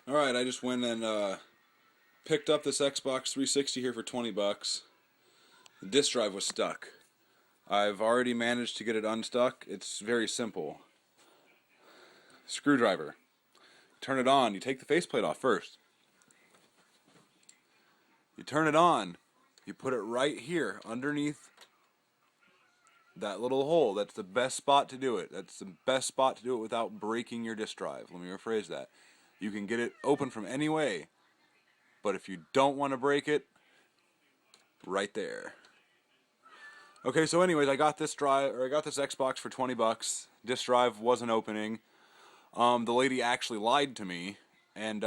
Alright, I just went and picked up this Xbox 360 here for 20 bucks. The disk drive was stuck. I've already managed to get it unstuck. It's very simple. Screwdriver. Turn it on. You take the faceplate off first. You turn it on. You put it right here underneath that little hole. That's the best spot to do it. That's the best spot to do it without breaking your disk drive. Let me rephrase that. You can get it open from any way, but if you don't want to break it, right there. Okay, so anyways, I got this Xbox for 20 bucks. Disk drive wasn't opening. The lady actually lied to me and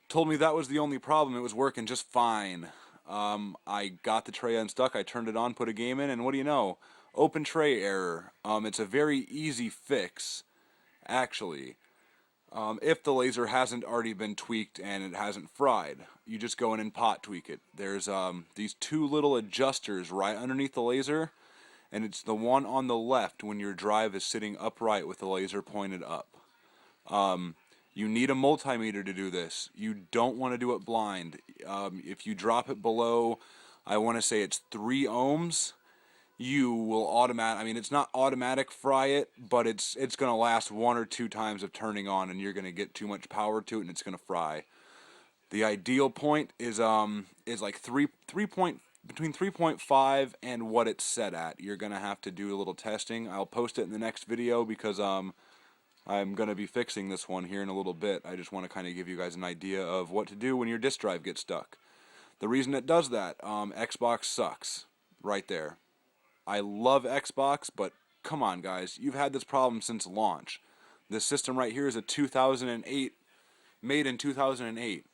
told me that was the only problem. It was working just fine. I got the tray unstuck. I turned it on, put a game in, and what do you know? Open tray error. It's a very easy fix, actually. If the laser hasn't already been tweaked and it hasn't fried, you just go in and pot tweak it. There's these two little adjusters right underneath the laser, and it's the one on the left when your drive is sitting upright with the laser pointed up. You need a multimeter to do this. You don't want to do it blind. If you drop it below, I want to say it's 3 ohms, you will it's not automatic fry it, but it's going to last 1 or 2 times of turning on, and you're going to get too much power to it, and it's going to fry. The ideal point is like between 3.5 and what it's set at. You're going to have to do a little testing. I'll post it in the next video because I'm going to be fixing this one here in a little bit. I just want to kind of give you guys an idea of what to do when your disk drive gets stuck. The reason it does that, Xbox sucks. Right there. I love Xbox, but come on guys, you've had this problem since launch. This system right here is a 2008, made in 2008.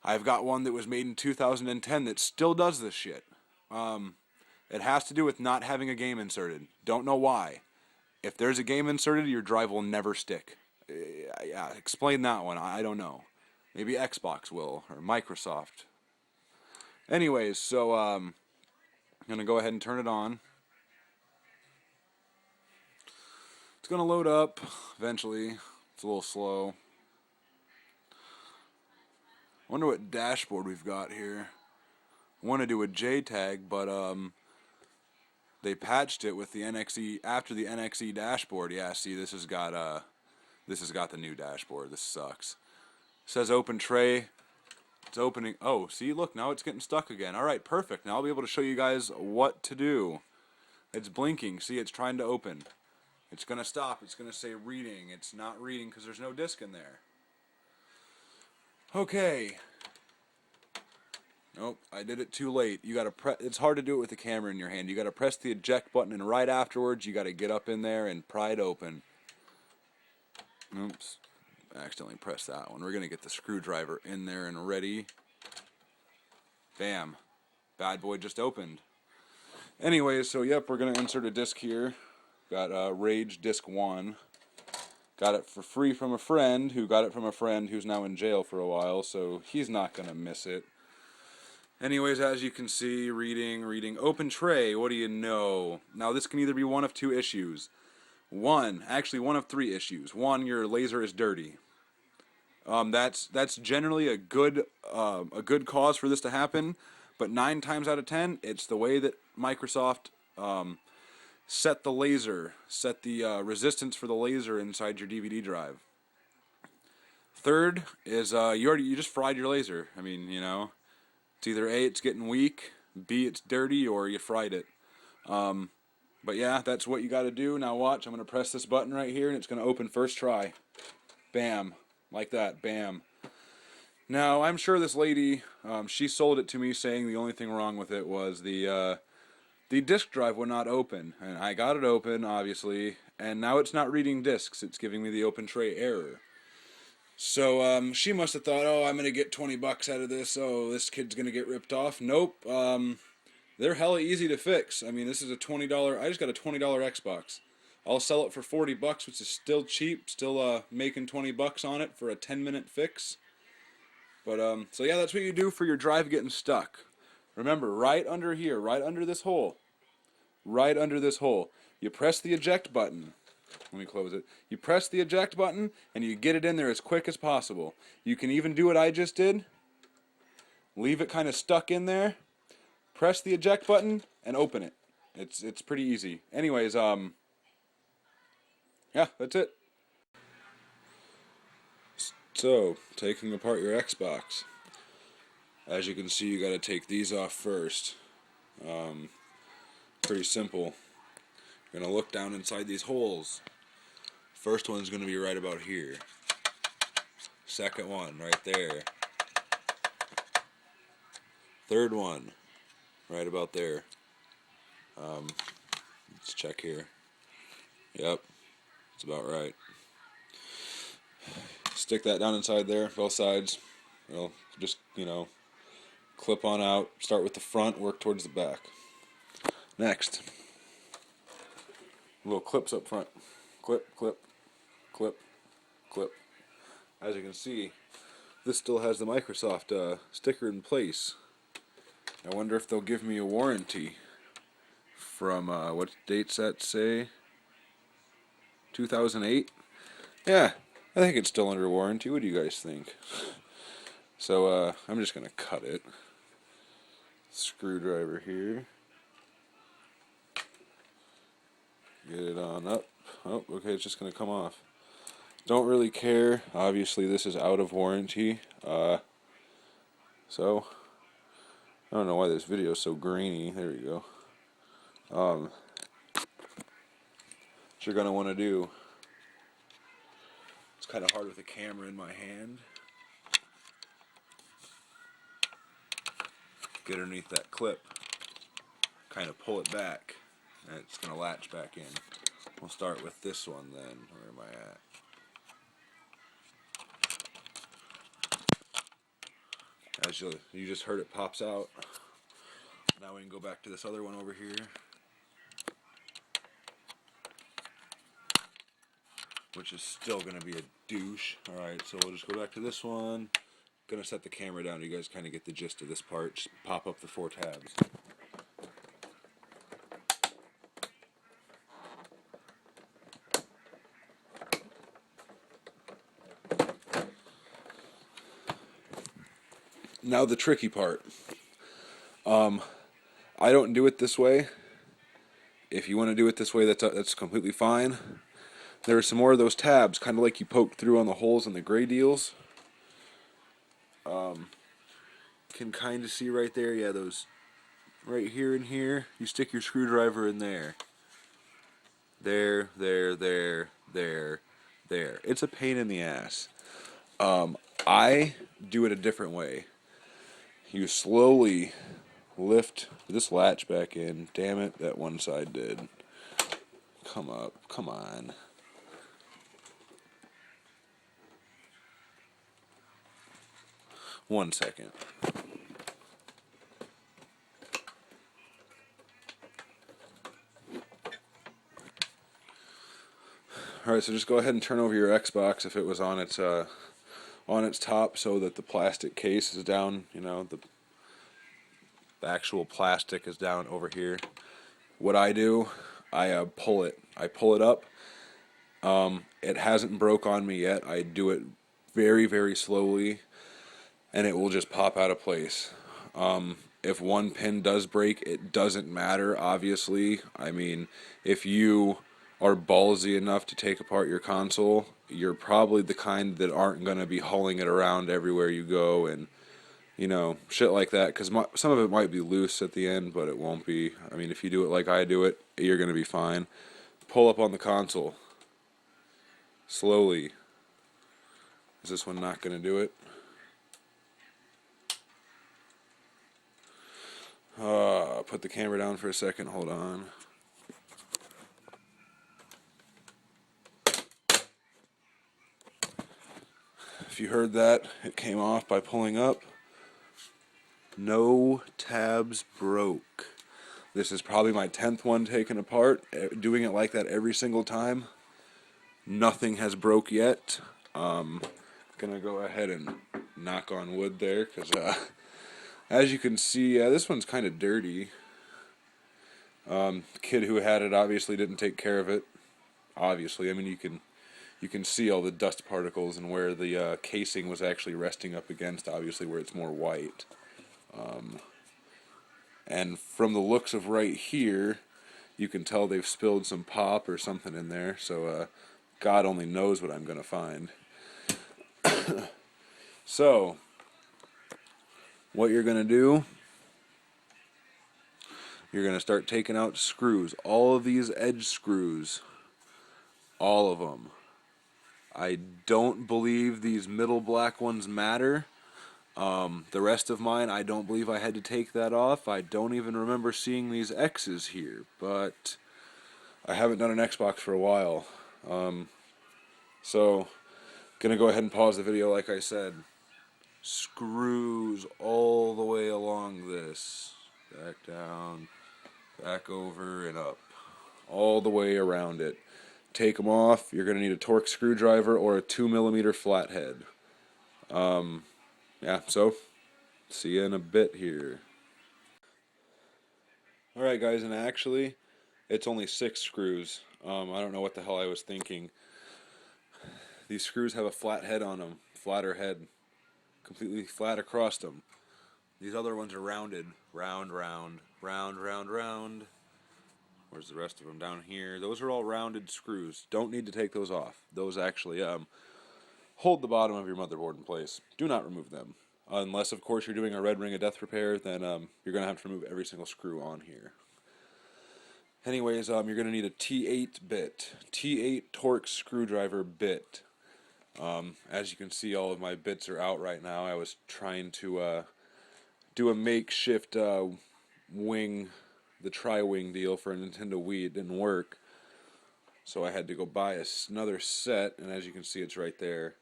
I've got one that was made in 2010 that still does this shit. It has to do with not having a game inserted. Don't know why. If there's a game inserted, your drive will never stick. Yeah, explain that one. I don't know. Maybe Xbox will, or Microsoft. Anyways, so I'm going to go ahead and turn it on. It's going to load up eventually. It's a little slow. Wonder what dashboard we've got here. I want to do a JTAG, but they patched it with the NXE after the NXE dashboard. Yeah, see, this has got the new dashboard. This sucks. It says open tray. It's opening. Oh, see, look, now it's getting stuck again. All right, perfect. Now I'll be able to show you guys what to do. It's blinking. See, it's trying to open. It's going to stop. It's going to say reading. It's not reading because there's no disk in there. Okay. Nope, I did it too late. You got to press. It's hard to do it with the camera in your hand. You got to press the eject button, and right afterwards, you got to get up in there and pry it open. Oops, I accidentally pressed that one. We're gonna get the screwdriver in there and ready. Bam, bad boy just opened. Anyways, so yep, we're gonna insert a disc here. Got Rage Disc 1. Got it for free from a friend who got it from a friend who's now in jail for a while, so he's not gonna miss it. Anyways, as you can see, reading, open tray, what do you know? Now this can either be one of 2 issues. Actually one of 3 issues. 1, your laser is dirty. That's generally a good cause for this to happen, but 9 times out of 10, it's the way that Microsoft set the resistance for the laser inside your DVD drive. Third is you just fried your laser. I mean, you know, it's either A, it's getting weak, B, it's dirty, or you fried it. But yeah, that's what you got to do. Now watch, I'm going to press this button right here, and it's going to open first try. Bam, like that, bam. Now I'm sure this lady, she sold it to me saying the only thing wrong with it was the disk drive would not open, and I got it open, obviously, and now it's not reading disks. It's giving me the open tray error. So she must have thought, oh, I'm going to get 20 bucks out of this. Oh, this kid's going to get ripped off. Nope. They're hella easy to fix. I mean, this is a $20. I just got a $20 Xbox. I'll sell it for 40 bucks, which is still cheap. Still making 20 bucks on it for a 10-minute fix. But so yeah, that's what you do for your drive getting stuck. Remember, right under here, right under this hole, you press the eject button. Let me close it. You press the eject button and you get it in there as quick as possible. You can even do what I just did. Leave it kind of stuck in there. Press the eject button and open it. It's pretty easy. Anyways, yeah, that's it. So, taking apart your Xbox. As you can see, you got to take these off first. Pretty simple. You're going to look down inside these holes. First one's going to be right about here. Second one, right there. Third one, right about there. Let's check here. Yep, it's about right. Stick that down inside there, both sides. It'll just, clip on out. Start with the front, work towards the back. Next, little clips up front. Clip, clip, clip, clip. As you can see, this still has the Microsoft sticker in place. I wonder if they'll give me a warranty from, what date's that say? 2008? Yeah, I think it's still under warranty. What do you guys think? So, I'm just going to cut it. Screwdriver here. Get it on up. Oh, okay, it's just going to come off. Don't really care. Obviously, this is out of warranty. So, I don't know why this video is so grainy. There we go. What you're going to want to do, it's kind of hard with the camera in my hand. Get underneath that clip, kind of pull it back, and it's going to latch back in. We'll start with this one then. Where am I at? As you just heard, it pops out. Now we can go back to this other one over here, which is still going to be a douche. Alright, so we'll just go back to this one. Gonna set the camera down. You guys kind of get the gist of this part. Just pop up the 4 tabs. Now the tricky part. I don't do it this way. If you want to do it this way, that's completely fine. There are some more of those tabs, kind of like you poked through on the holes in the gray deals. Can kind of see right there, yeah, those right here and here. You stick your screwdriver in there. There. It's a pain in the ass. I do it a different way. You slowly lift this latch back in. Damn it, that one side did. Come on. One second. Alright, so just go ahead and turn over your Xbox if it was on its top, so that the plastic case is down, the actual plastic is down over here. What I do, I pull it. I pull it up. It hasn't broke on me yet. I do it very, very slowly, and it will just pop out of place. If one pin does break, it doesn't matter, obviously. I mean, if you are ballsy enough to take apart your console, you're probably the kind that aren't going to be hauling it around everywhere you go and, shit like that, because some of it might be loose at the end, but it won't be. I mean, if you do it like I do it, you're going to be fine. Pull up on the console. Slowly. Is this one not going to do it? Put the camera down for a second, hold on. If you heard that, it came off by pulling up. No tabs broke. This is probably my 10th one taken apart. Doing it like that every single time. Nothing has broke yet. Gonna go ahead and knock on wood there, because as you can see, this one's kind of dirty. Kid who had it obviously didn't take care of it. obviously. I mean, you can see all the dust particles and where the casing was actually resting up against, obviously, where it's more white. And from the looks of right here, you can tell they've spilled some pop or something in there, so God only knows what I'm going to find. So, what you're going to do, you're going to start taking out screws. All of these edge screws, all of them. I don't believe these middle black ones matter. The rest of mine, I don't believe I had to take that off. I don't even remember seeing these X's here, but I haven't done an Xbox for a while. So, gonna go ahead and pause the video like I said. Screws all the way along this. Back down, back over, and up. All the way around it. Take them off. You're gonna need a Torx screwdriver or a 2mm flathead. Yeah, so, see you in a bit here. Alright guys, and actually, it's only 6 screws. I don't know what the hell I was thinking. These screws have a flat head on them. Flatter head. Completely flat across them. These other ones are rounded. Round, round, round, round, round. Where's the rest of them? Down here. Those are all rounded screws. Don't need to take those off. Those actually hold the bottom of your motherboard in place. Do not remove them. Unless, of course, you're doing a red ring of death repair, then you're going to have to remove every single screw on here. Anyways, you're going to need a T8 bit. T8 Torx screwdriver bit. As you can see, all of my bits are out right now. I was trying to do a makeshift wing, the tri-wing deal for a Nintendo Wii. It didn't work. So I had to go buy another set, and as you can see, it's right there.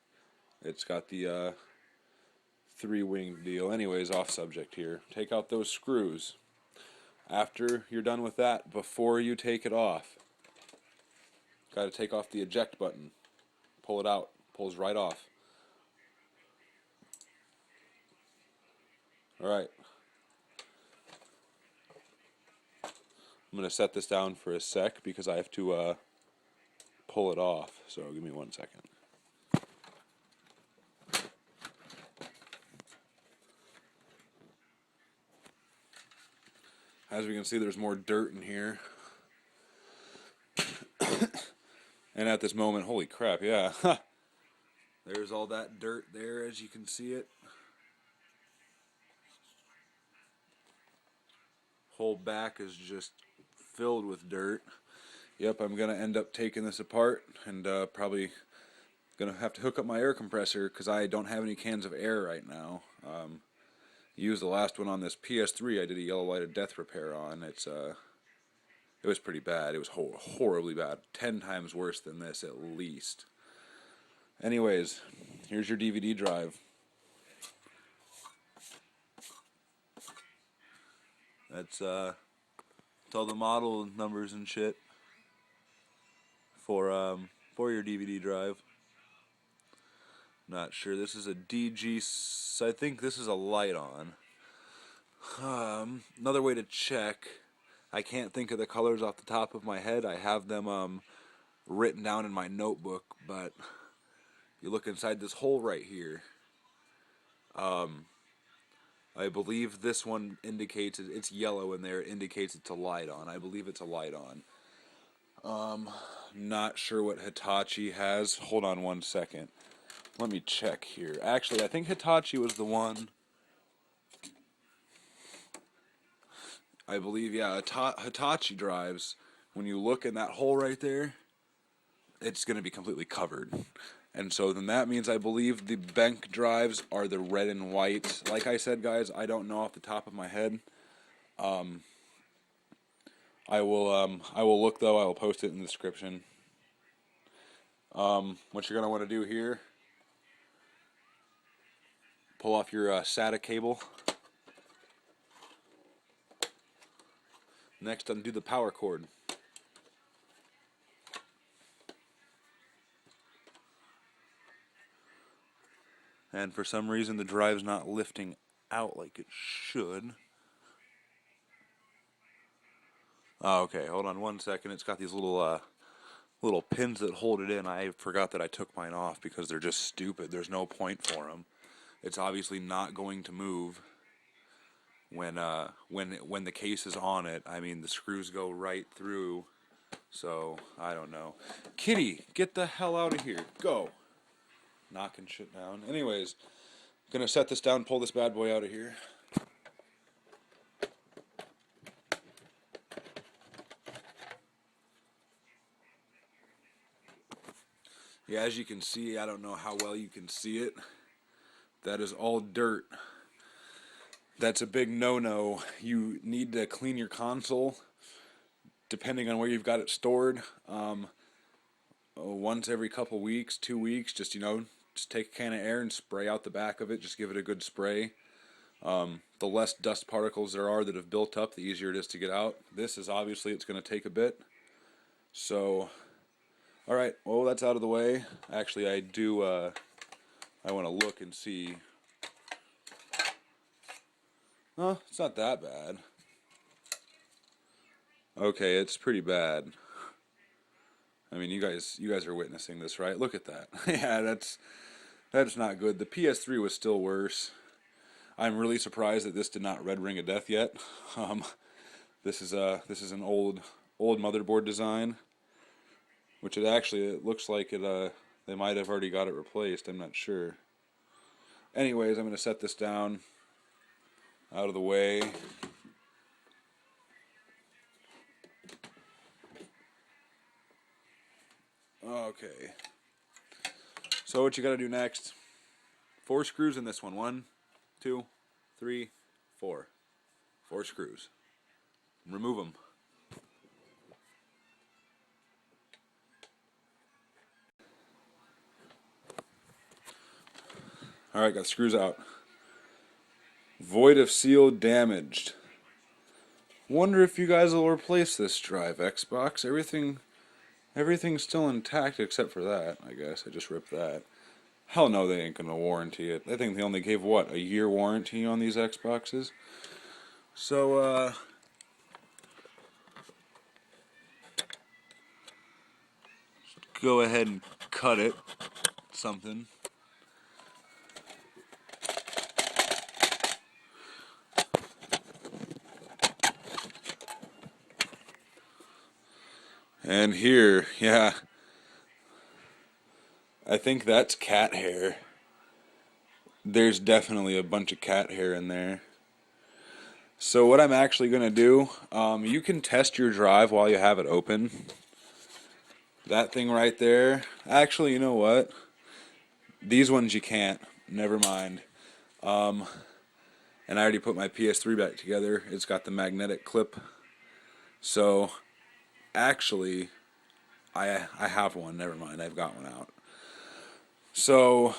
It's got the 3-wing deal. Anyways, off subject here. Take out those screws. After you're done with that, before you take it off, got to take off the eject button. Pull it out. Pulls right off. Alright. I'm going to set this down for a sec because I have to pull it off. So give me 1 second. As we can see, there's more dirt in here. And at this moment, holy crap, yeah. There's all that dirt there, as you can see it. Whole back is just filled with dirt. Yep, I'm going to end up taking this apart and probably going to have to hook up my air compressor because I don't have any cans of air right now. Used the last one on this PS3 I did a yellow light of death repair on. It was pretty bad. It was horribly bad. 10 times worse than this at least. Anyways, here's your DVD drive. That's all the model numbers and shit for your DVD drive. Not sure. This is a DG. I think this is a Lite-On. Another way to check. I can't think of the colors off the top of my head. I have them written down in my notebook, but you look inside this hole right here. I believe this one indicates it's yellow in there. It indicates it's a Lite-On. I believe it's a Lite-On. Not sure what Hitachi has. Hold on 1 second. Let me check here. Actually, I think Hitachi was the one. I believe, yeah, Hitachi drives, when you look in that hole right there, it's going to be completely covered. And so then that means I believe the BENQ drives are the red and white. Like I said, guys, I don't know off the top of my head. I will look, though. I will post it in the description. What you're going to want to do here, pull off your SATA cable. Next, undo the power cord. And for some reason, the drive's not lifting out like it should. Oh, okay, hold on 1 second. It's got these little little pins that hold it in. I forgot that I took mine off because they're just stupid. There's no point for them. It's obviously not going to move when the case is on it. I mean, the screws go right through. So I don't know. Kitty, get the hell out of here. Go. Knocking shit down. Anyways, gonna set this down, pull this bad boy out of here. Yeah, as you can see, I don't know how well you can see it. That is all dirt. That's a big no-no. You need to clean your console, depending on where you've got it stored. Once every couple weeks, 2 weeks, just, just take a can of air and spray out the back of it. Just give it a good spray. The less dust particles there are that have built up, the easier it is to get out. This is obviously, it's going to take a bit. So, alright, well, that's out of the way. Actually, I want to look and see. Oh, it's not that bad. Okay, it's pretty bad. I mean, you guys are witnessing this, right? Look at that. Yeah, that's not good. The PS3 was still worse. I'm really surprised that this did not red ring of death yet. This is an old motherboard design, which it looks like they might have already got it replaced. I'm not sure. Anyways, I'm going to set this down out of the way. Okay. So what you got to do next? 4 screws in this one. 1, 2, 3, 4. 4 screws. Remove them. Alright, got screws out. Void of seal damaged. Wonder if you guys will replace this drive, Xbox. Everything's still intact except for that, I guess. I just ripped that. Hell no, they ain't gonna warranty it. I think they only gave, what, a year warranty on these Xboxes? So, go ahead and cut it. Something. And here, yeah, I think that's cat hair. There's definitely a bunch of cat hair in there. So what I'm actually going to do, you can test your drive while you have it open. That thing right there. Actually, you know what? These ones you can't. Never mind. And I already put my PS3 back together. It's got the magnetic clip. So actually, I have one. Never mind, I've got one out. So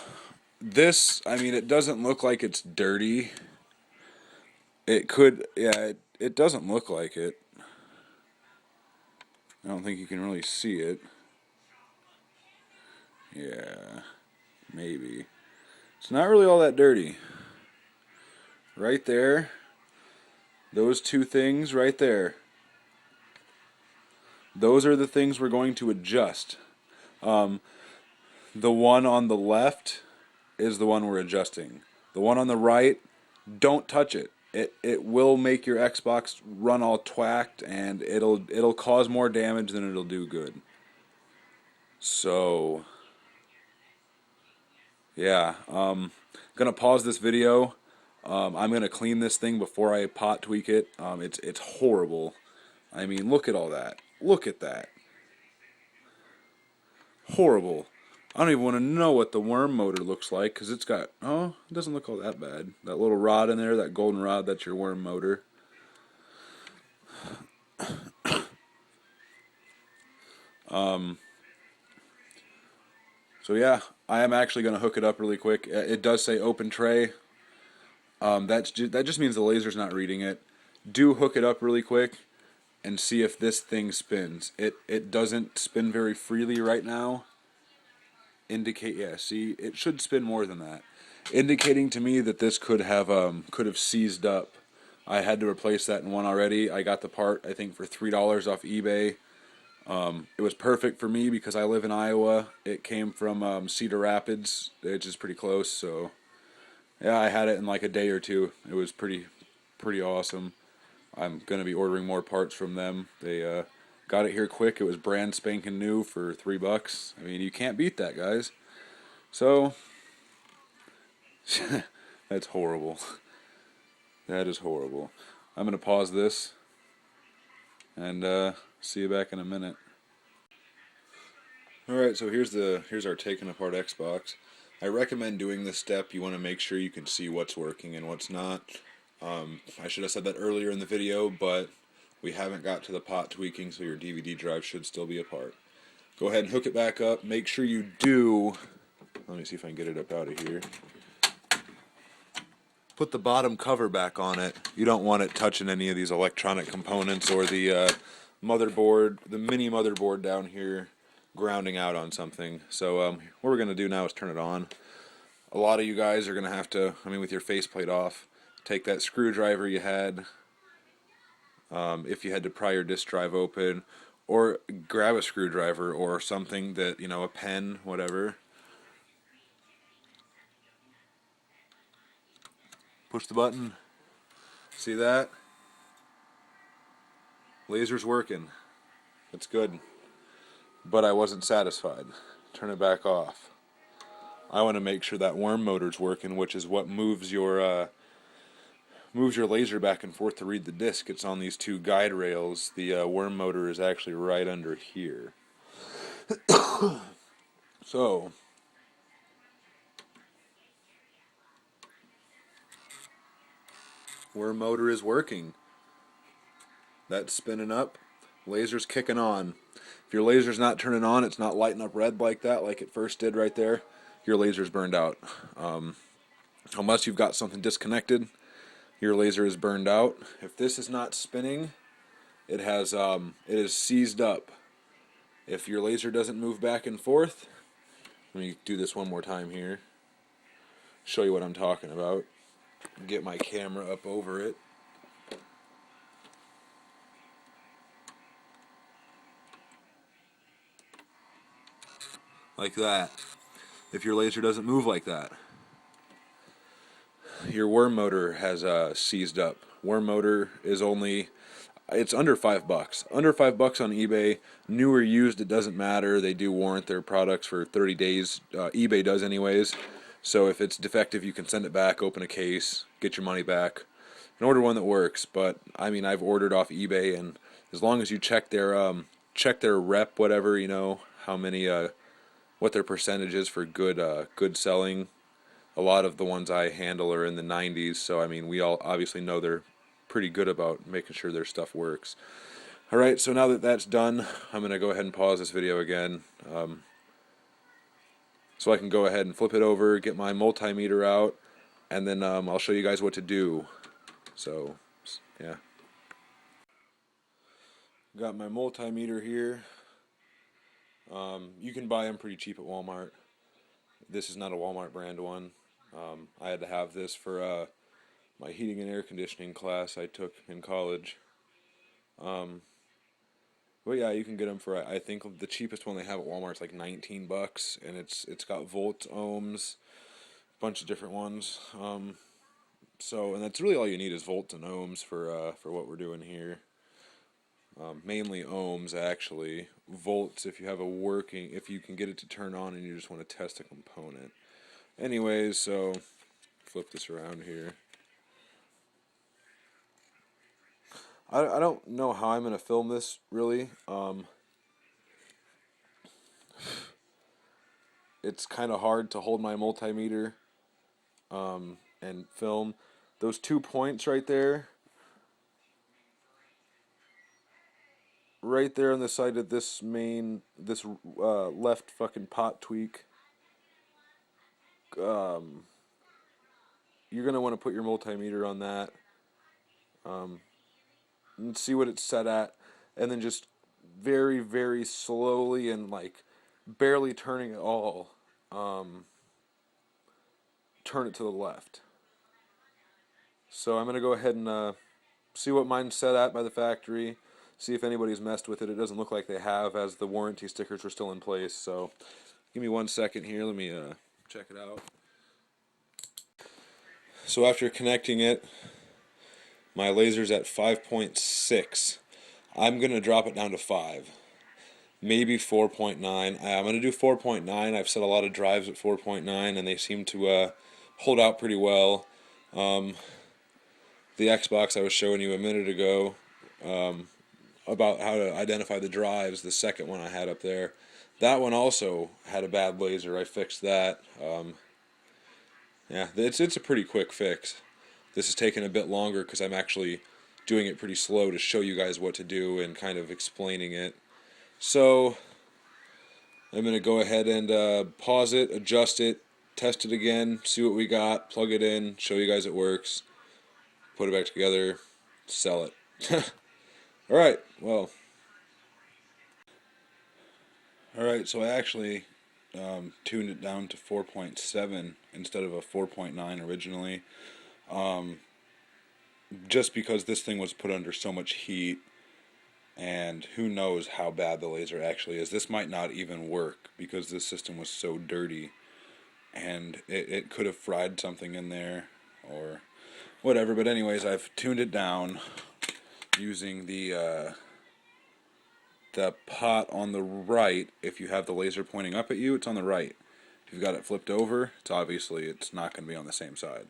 this, I mean, it doesn't look like it's dirty. It could, yeah, it doesn't look like it. I don't think you can really see it. Yeah, maybe. It's not really all that dirty. Right there. Those 2 things right there. Those are the things we're going to adjust. The one on the left is the one we're adjusting. The one on the right, don't touch it. It will make your Xbox run all twacked, and it'll cause more damage than it'll do good. So yeah, gonna pause this video. I'm gonna clean this thing before I pot tweak it. It's horrible. I mean, look at all that. Look at that. Horrible. I don't even want to know what the worm motor looks like, because it's got, oh, it doesn't look all that bad. That little rod in there, that golden rod, that's your worm motor. So yeah, I am actually going to hook it up really quick. It does say open tray. That just means the laser's not reading it. Do hook it up really quick and see if this thing spins. It doesn't spin very freely right now. Yeah, see, it should spin more than that, indicating to me that this could have seized up. I had to replace that in one already. I got the part, I think, for $3 off eBay. It was perfect for me because I live in Iowa. It came from Cedar Rapids, which is pretty close. So yeah, I had it in like a day or two. It was pretty awesome. I'm gonna be ordering more parts from them. They got it here quick. It was brand spanking new for $3. I mean, you can't beat that, guys. So that's horrible. That is horrible. I'm gonna pause this and see you back in a minute. Alright, so here's our taken apart Xbox. I recommend doing this step. You want to make sure you can see what's working and what's not. I should have said that earlier in the video, but we haven't got to the pot tweaking, so your DVD drive should still be apart. Go ahead and hook it back up. Make sure you do... Let me see if I can get it up out of here. Put the bottom cover back on it. You don't want it touching any of these electronic components or the motherboard, the mini motherboard down here, grounding out on something. So what we're going to do now is turn it on. A lot of you guys are going to have to, with your faceplate off, take that screwdriver you had, if you had to pry your disk drive open, or grab a screwdriver or something that, a pen, whatever. Push the button. See that? Laser's working. It's good. But I wasn't satisfied. Turn it back off. I want to make sure that worm motor's working, which is what moves your laser back and forth to read the disc. It's on these two guide rails. The worm motor is actually right under here. So, worm motor is working. That's spinning up. Laser's kicking on. If your laser's not turning on, it's not lighting up red like that, like it first did right there, your laser's burned out. Unless you've got something disconnected, your laser is burned out. If this is not spinning, it is seized up. If your laser doesn't move back and forth, let me do this one more time here, show you what I'm talking about. Get my camera up over it. Like that. If your laser doesn't move like that, your worm motor has seized up. Worm motor is it's under $5. Under $5 on eBay. New or used, it doesn't matter. They do warrant their products for 30 days. eBay does anyways. So if it's defective, you can send it back, open a case, get your money back, and order one that works. But I've ordered off eBay, and as long as you check their rep, whatever, how many what their percentage is for good selling. A lot of the ones I handle are in the 90s, so we all obviously know they're pretty good about making sure their stuff works. Alright, so now that that's done, I'm going to go ahead and pause this video again, so I can go ahead and flip it over, get my multimeter out, and then I'll show you guys what to do. So, yeah. Got my multimeter here. You can buy them pretty cheap at Walmart. This is not a Walmart brand one. I had to have this for my heating and air conditioning class I took in college. But yeah, you can get them for, I think the cheapest one they have at Walmart is like $19, and it's got volts, ohms, a bunch of different ones. And that's really all you need is volts and ohms for what we're doing here. Mainly ohms, actually. Volts if you have if you can get it to turn on and you just want to test a component. Anyways, so flip this around here. I don't know how I'm going to film this, really. It's kind of hard to hold my multimeter and film. Those 2 points right there on the side of this left fucking pot tweak, you're going to want to put your multimeter on that and see what it's set at, and then just very, very slowly and like barely turning at all, turn it to the left. So I'm going to go ahead and see what mine's set at by the factory, see if anybody's messed with it. It doesn't look like they have, as the warranty stickers are still in place. So give me 1 second here. Let me check it out. So after connecting it, my laser's at 5.6. I'm going to drop it down to 5. Maybe 4.9. I'm going to do 4.9. I've set a lot of drives at 4.9, and they seem to hold out pretty well. The Xbox I was showing you a minute ago about how to identify the drives, the second one I had up there, that one also had a bad laser. I fixed that. Yeah, it's a pretty quick fix. This is taking a bit longer because I'm actually doing it pretty slow to show you guys what to do and kind of explaining it. So I'm going to go ahead and pause it, adjust it, test it again, see what we got, plug it in, show you guys it works, put it back together, sell it. Alright, well. Alright, so I actually tuned it down to 4.7 instead of a 4.9 originally. Just because this thing was put under so much heat, and who knows how bad the laser actually is. This might not even work because this system was so dirty, and it could have fried something in there or whatever. But anyways, I've tuned it down using the pot on the right. If you have the laser pointing up at you, it's on the right. If you've got it flipped over, it's not going to be on the same side.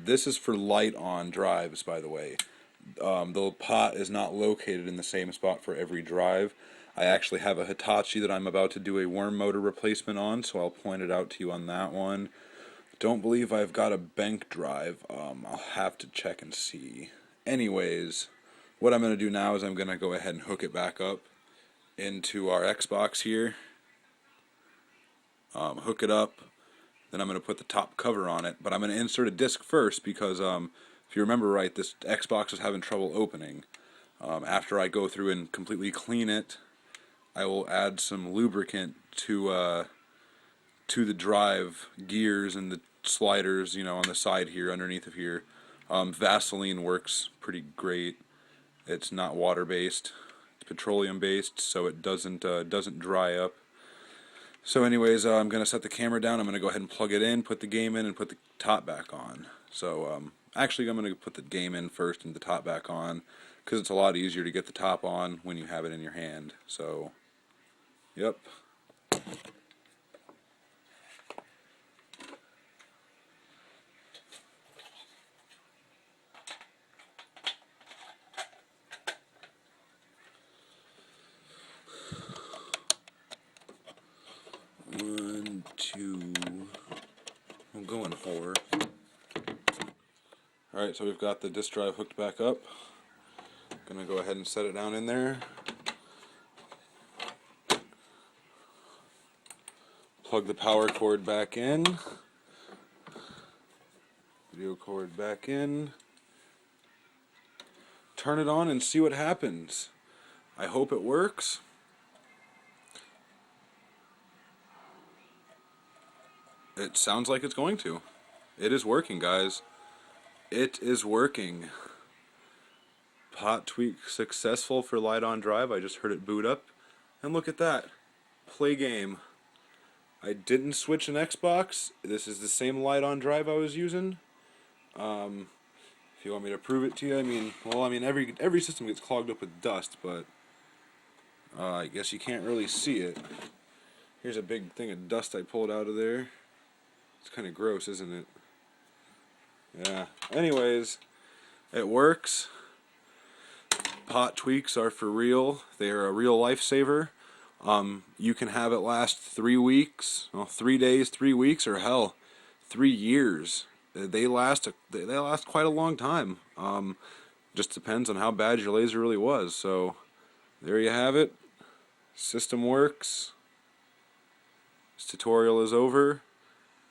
This is for Lite-On drives, by the way. The pot is not located in the same spot for every drive. I actually have a Hitachi that I'm about to do a worm motor replacement on, so I'll point it out to you on that one. Don't believe I've got a BENQ drive. I'll have to check and see. Anyways, what I'm going to do now is I'm going to go ahead and hook it back up into our Xbox here. Hook it up. Then I'm going to put the top cover on it, but I'm going to insert a disc first because if you remember right, this Xbox is having trouble opening. After I go through and completely clean it, I will add some lubricant to the drive gears and the sliders, on the side here, underneath of here. Vaseline works pretty great. It's not water-based; it's petroleum-based, so it doesn't dry up. So anyways, I'm going to set the camera down. I'm going to go ahead and plug it in, put the game in, and put the top back on. So actually I'm going to put the game in first and the top back on, because it's a lot easier to get the top on when you have it in your hand. So, yep. One, two. I'm going whore. Alright, so we've got the disk drive hooked back up. Gonna go ahead and set it down in there. Plug the power cord back in. Video cord back in. Turn it on and see what happens. I hope it works. It sounds like it's going to. It is working, guys. It is working. Pot tweak successful for Lite-On drive. I just heard it boot up. And look at that. Play game. I didn't switch an Xbox. This is the same Lite-On drive I was using. If you want me to prove it to you, every system gets clogged up with dust, but I guess you can't really see it. Here's a big thing of dust I pulled out of there. It's kind of gross, isn't it? Yeah. Anyways, it works. Pot tweaks are for real. They are a real lifesaver. You can have it last 3 weeks, 3 days, 3 weeks, or hell, 3 years. They last quite a long time. Just depends on how bad your laser really was. So there you have it. System works. This tutorial is over.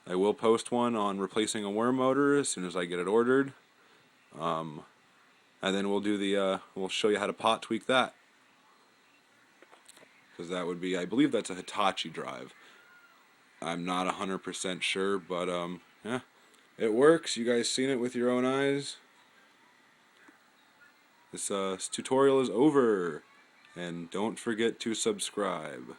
I will post one on replacing a worm motor as soon as I get it ordered. And then we'll show you how to pot tweak that. Because that would be, I believe that's a Hitachi drive. I'm not 100% sure, but yeah, it works. You guys seen it with your own eyes. This tutorial is over, and don't forget to subscribe.